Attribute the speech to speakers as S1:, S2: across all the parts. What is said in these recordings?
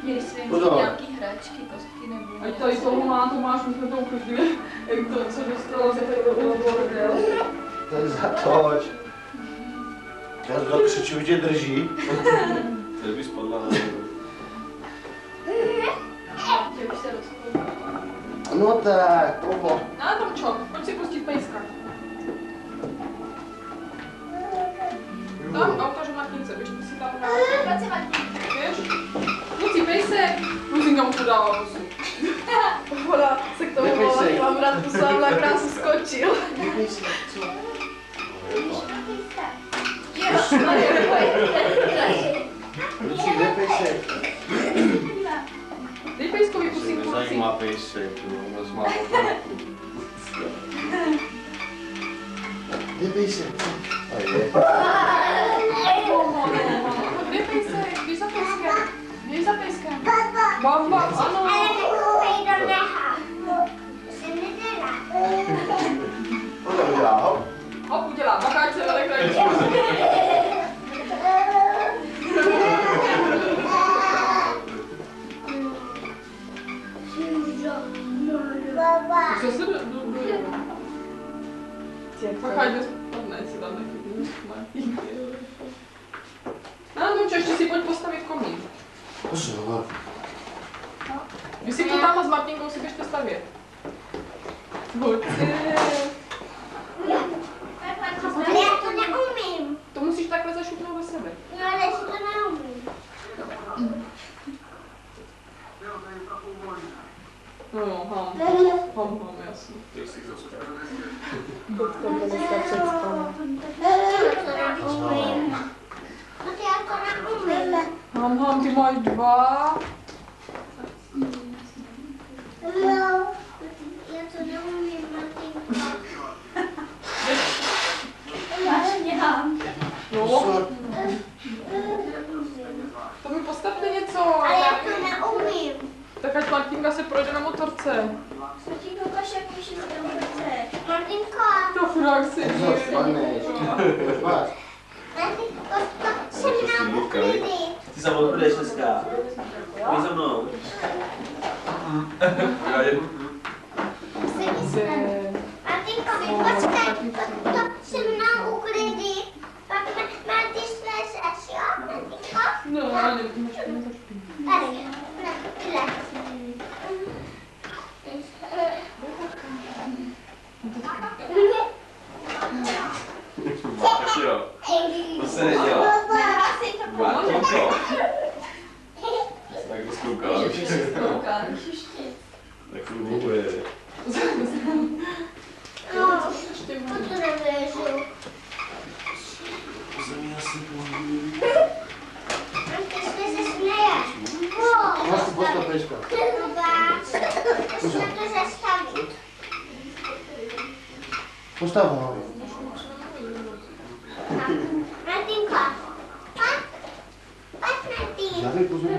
S1: Měli jsme nějaký hračky, kostky nebo...
S2: Ať tady toho má Tomáš, my jsme to uchodili, jak to, co dostalo, že to bylo bordel.
S3: To je zatoč. Já to křiču, že drží.
S4: Tady by spadla na
S1: Že už se rozklouzla.
S3: No tak, pomo.
S2: Na Tomčo, pojď si pustit pejska. Tam auto, že Martince, běž ty si tam hrát.
S1: Pojď se Martin.
S2: Běž. Luci, pejsek. Lucinka mu to dává pusu.
S5: Ona se k tomu volila, brat pusla, na krásu skočil.
S3: Dívej se, co? Luci, kde pejsek?
S2: Dej pejskovi pusinku, Luci.
S4: Nezajímá pejsek, u nás má motorku.
S3: Kde pejsek? A je.
S2: Kde pejsek? Běž za pejskem. Běž za pejskem. Bamba, ano.
S3: On to udělal.
S2: Hop, udělá, bakáč se vede krajíčku. Co se dojde? Bakáč nespadne, si tam nechytí. No, Tomčo, ještě si pojď postavit komín.
S3: Pozor.
S2: Vy si to tam a s Martinkou si běžte stavět. Pojďte.
S6: Ale já to neumím.
S2: To musíš takhle zašupnout do sebe.
S6: No ale si to neumím.
S2: No, ham, jasně.
S5: To dneska předspala.
S6: Neumím. No to já to neumím.
S2: Ham, ty máš 2.
S6: No, já to neumím, Martinko.
S1: Já nemám.
S2: No,
S3: Pozor.
S2: to mi postavte něco.
S6: Ale já to neumím.
S2: Tak ať Martinka se projde na motorce.
S6: Martinko, ukaž, jak můžeš na motorce. Martinko.
S2: To frak si
S3: Pozor, spadneš. Máš.
S6: Martinko, to se nám uklidí.
S4: Ty se mnou budeš dneska. Pojď za mnou.
S6: Martinko, počkej, to se mnou uklidí. Pak Martin slezeš, jo, Martinko?
S2: No, ale nezašpí.
S6: Tady, tyhle.
S4: Jo. To se nedělá. Martinko. Tak to zkoukáš. Tak to funguje.
S6: No, to nevěřu.
S4: Zemí asi pohybuje.
S6: Ty se směješ.
S3: Máš tu postav pejska.
S6: Musíme to zastavit.
S3: Postav ho.
S6: Martinko, pojď. Pojď, Martin.
S3: Dávej pozor.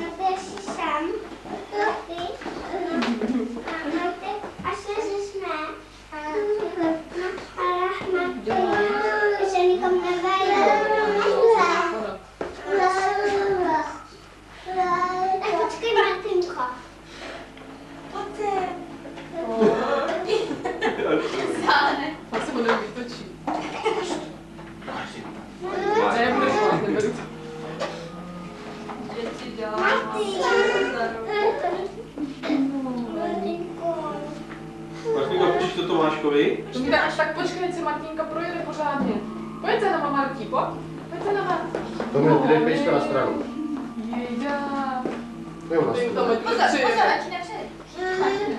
S6: Naběž si sem. Ty. A slezešme. Martin. Se nikom nevejde. Tak počkej, Martinko. Pojďte.
S2: Pak se bude vytočí. Ne, budeš vás, neberu to.
S1: Děti dělá.
S4: Martinko, půjčíš to Tomáškovi?
S2: Tak počkej, ať se Martinka projede pořádně. Pojď se na Martí, pojď se na Martí.
S3: To mě jde pejska na stranu.
S2: Jejda.
S3: Jo, na
S2: Ty tam
S3: stranu.
S2: ať
S1: Pozor,
S2: přijede.
S1: ať nepřejde.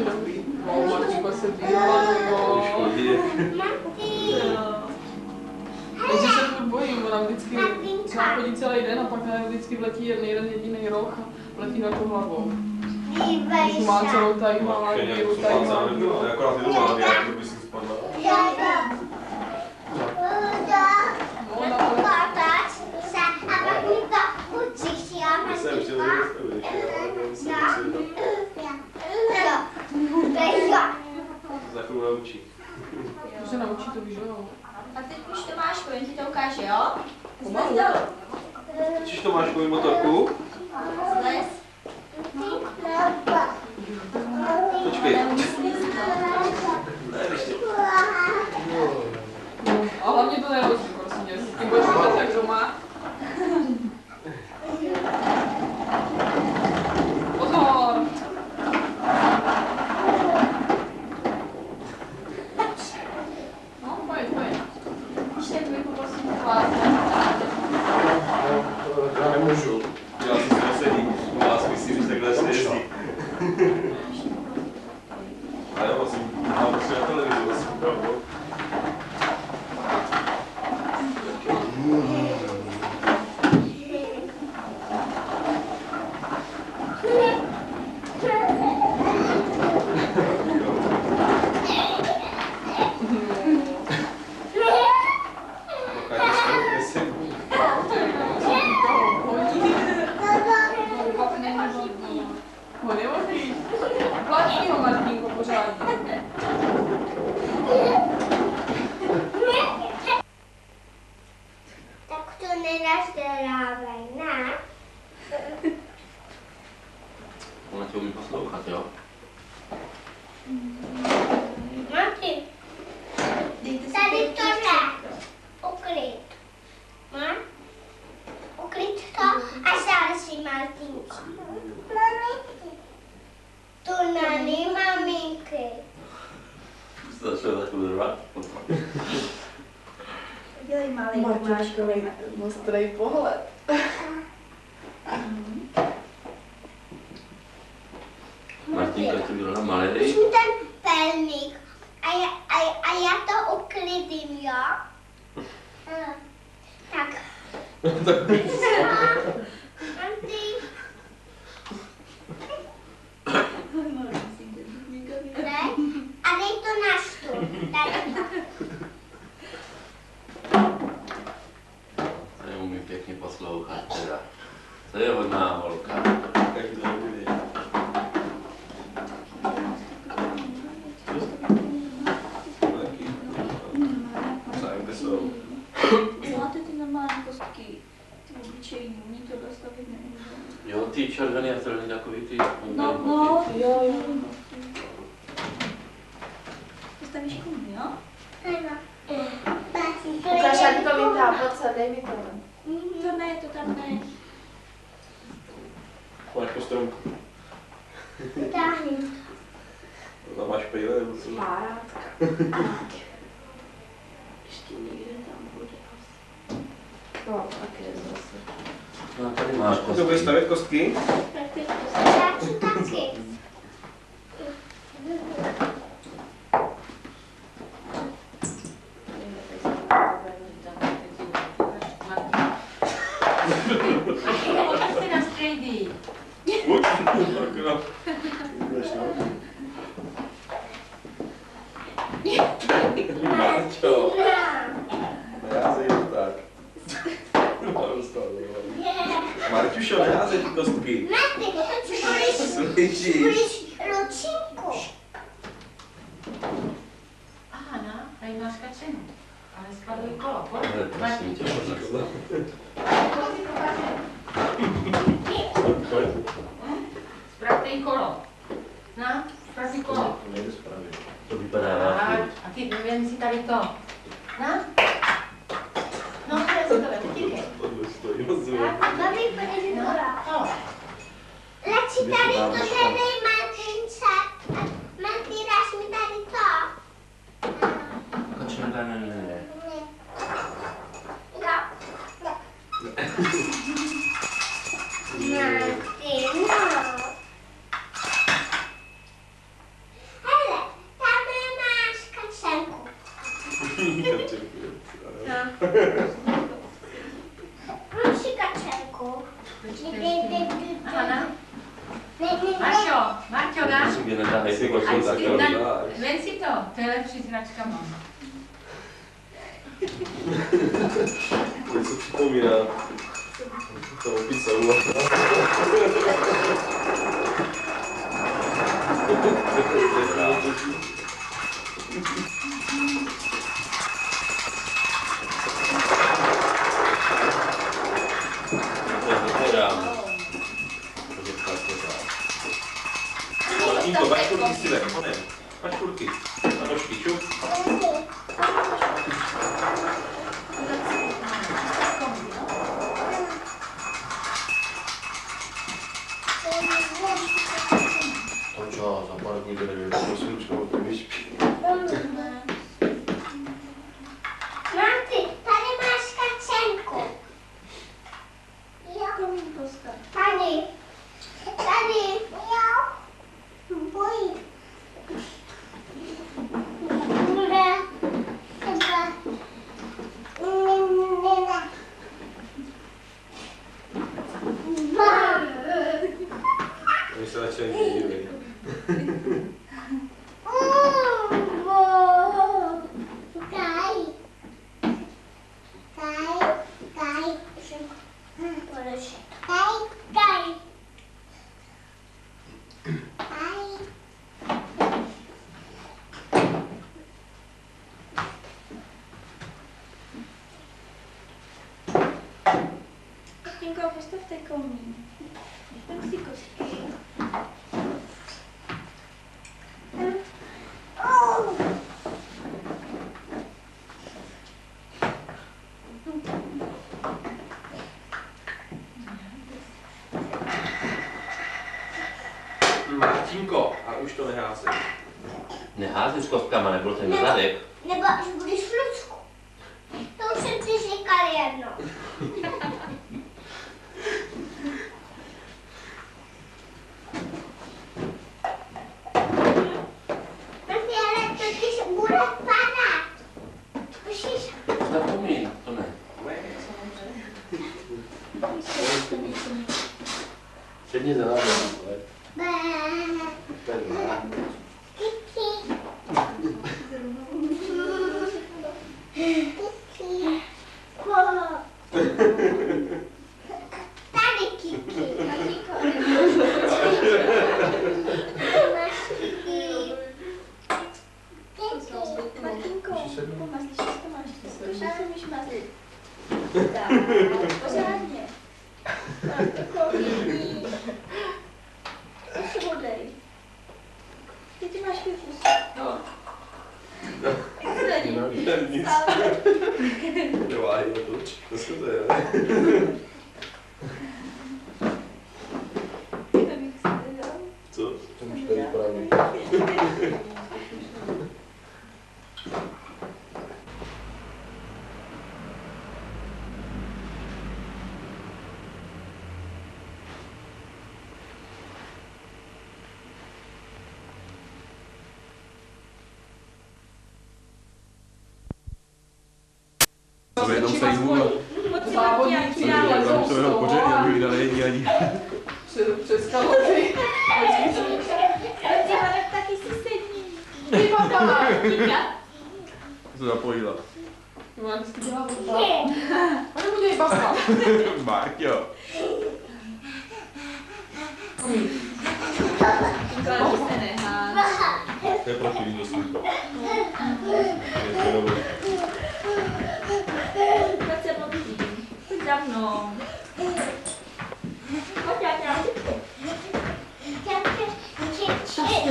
S2: Dobrý. Marčíko se bývala, jo. Takže se furt bojím, ona vždycky třeba chodí celý den a pak vždycky vletí jeden jediný roh a vletí na tu hlavou.
S6: Dívej
S2: Už má
S6: se.
S2: celou tady má díru, tady má díru.
S4: Akorát jenom má jak by si spadla.
S6: Potáč se a pak mi to učíš, jo,
S4: Já jsem chtěl
S6: Martinko?
S4: Za chvíli naučí.
S2: To se naučí, to víš, jo.
S1: A teď už Tomášku, jen ti to ukáže, jo?
S4: Chceš Tomáškovi motorku?
S1: Zles.
S4: Počkej. Ne, ještě.
S2: A hlavně to nerozí, prosím tě. Ty budeš mít tak doma. Pozor! No, pojď.
S1: Ještě mi poprosím vás.
S3: Já nemůžu.
S4: Já si to nesedí. U vás myslím, že takhle se jezdí. A jo, mám prostě na televizi vlastně.
S2: Ho nemoží. Platí ho, Martinko, pořádně.
S6: Tak to nenazdělávej, ne?
S4: Ona tě umí poslouchat, jo?
S6: Martin, tady to ne. Uklid. Mám? Uklid to a září, Martinko. To není maminky.
S4: To začalo tak udrvat.
S1: Dělej malý
S5: Martinčkovej ostrý pohled.
S4: Martinka, ty byla na malé.
S6: Musím ten pelník a já to uklidím, jo? Tak. Martin. A dej to na stůl. Tady to.
S4: To neumí pěkně poslouchat teda. To je hodná holka. Jak to nebude? Zájemky jsou.
S1: Máte ty normální kostky, ty obyčejní, umí to dostavit, nevím.
S4: Jo, ty červený a zelený takový ty.
S1: No, jo. Postavíš kumy, jo?
S5: Ukáž, jak to vyndá, pojď se, dej mi to.
S1: To ne, to tam ne.
S4: Máš po stromku.
S6: Táhni.
S4: Tam máš pejle, nebo co?
S5: Párátka.
S1: Ještě někde tam bude asi.
S5: No, tak je zase.
S4: No, tady máš
S3: To budeš stavět kostky?
S6: Já chci taky.
S4: Marčo. Neházej to tak. Marťušo, neházej ty kostky.
S6: Martin,
S4: Slyšíš?
S6: budeš ručinku.
S7: Aha, no, tady máš kačenu. Ale skladuj kolo, pojď.
S4: Ale prosím tě, takhle.
S7: Spravte jí kolo. No, spravte kolo.
S4: To nejde spravit. To vypadá
S7: A
S4: vážně.
S7: ty ven si tady to. No? No, to si to vem, utíkej.
S4: Tohle stojí moc
S6: A babi, půjdeš
S7: No,
S6: dole.
S7: to.
S6: Radši tady to nedej Martince. Martin, dáš mi tady to.
S4: Kačena, ne.
S6: Martin, no. Hele, tam máš kačenku. Mám si kačenku.
S7: Aha, Marťo, Marťo, dáš?
S4: Prosím tě, nedáhej ty kostky
S7: Ať si
S4: takhle.
S7: ven si to je lepší značka mám.
S4: To se připomíná. To opisovu. Počkej, čup.
S3: To čo, za pár dní bude vědět, že slučka od mě vyspí.
S6: Marty, tady máš kačenku. Jo. Tady. Tady. Jo. Bojí. Bude. Třeba.
S3: Oni se začali dívat.
S1: Tinko, postavte komín. Tam si kostky.
S8: Martinko, a už to neházej.
S4: Nehází s kostkama, nebyl ten zadek.
S6: Nebo až budeš v Lucku. To už jsem si říkal jednou. Marty, ale totiž bude padat. Musíš...
S4: Postav komín, to ne.
S3: Předně za námi, ale
S6: Bé.
S3: ten má.
S6: Kiki. Kiki. Tady Kiki. Máš Kiki. Kiki.
S1: Martinko,
S3: Musíš sednout.
S1: pomazlíš, to máš. Zkušáte mi šmazlit. Tak, pořádně. Martinko, vidí. To se hodej. Ty máš fifus.
S2: No.
S1: Zvedí.
S8: Nic. Jo, a jo, to se to je. Co?
S3: To už tady praví.
S8: To jenom se jímu.
S2: Závodníci
S8: Tam to jenom pořádně, aby jí dali ani.
S2: přes kalhoty.
S1: Marek taky si sedí.
S2: Ty papa!
S8: To zapojila.
S2: No, jak jsi dělala to? A nebo děj basta.
S8: Marťo.
S1: Tinko, se nehá.
S8: To je proti výnosům.
S1: Pojď se modlí. Pojď za mnou. Pojď, já
S6: Kiki.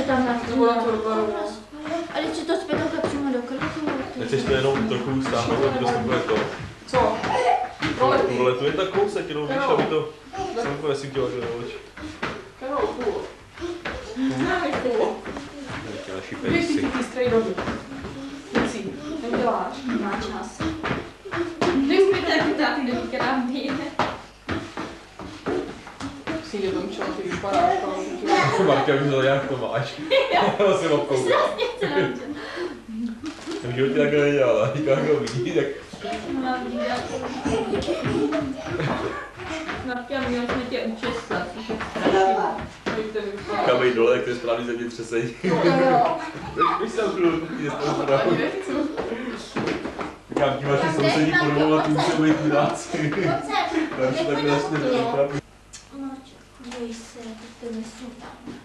S1: tam
S2: Nebo na to dobaru.
S1: Ale či to zpět takhle přímo do krku?
S8: Nechceš to jenom trochu stáhnout, aby to bude to.
S2: Co? Roletky.
S8: Tohle to je tak kousek, jenom víš, aby to samko nesvítilo do oči.
S2: Karol, půl. Máme půl.
S8: Chtěla
S2: Víš
S8: šipej
S2: si
S8: si.
S2: ty strejdoby. Věcí. Neuděláš.
S1: Má čas.
S2: Neuděláš.
S1: Tak nevykrám vyjde.
S2: Přijde tam čo, ty vypadáš.
S8: Marťa už vzal, jak to máš. Já jsem obkoukal. Jsem v životě takhle nedělala, říkám, jak ho vidí, tak
S1: Mám dělat. Marťa, měl jsme tě učesat, což je strašný.
S8: kamej dole, jak to je správný zemětřesení. Víš se už
S2: Ani nechci.
S8: Říkám, ti vaši sousedí podobou na tím se být vydáci. Tam se takhle začne dopravit.
S1: Marťa, dej se, tak to nesmutám.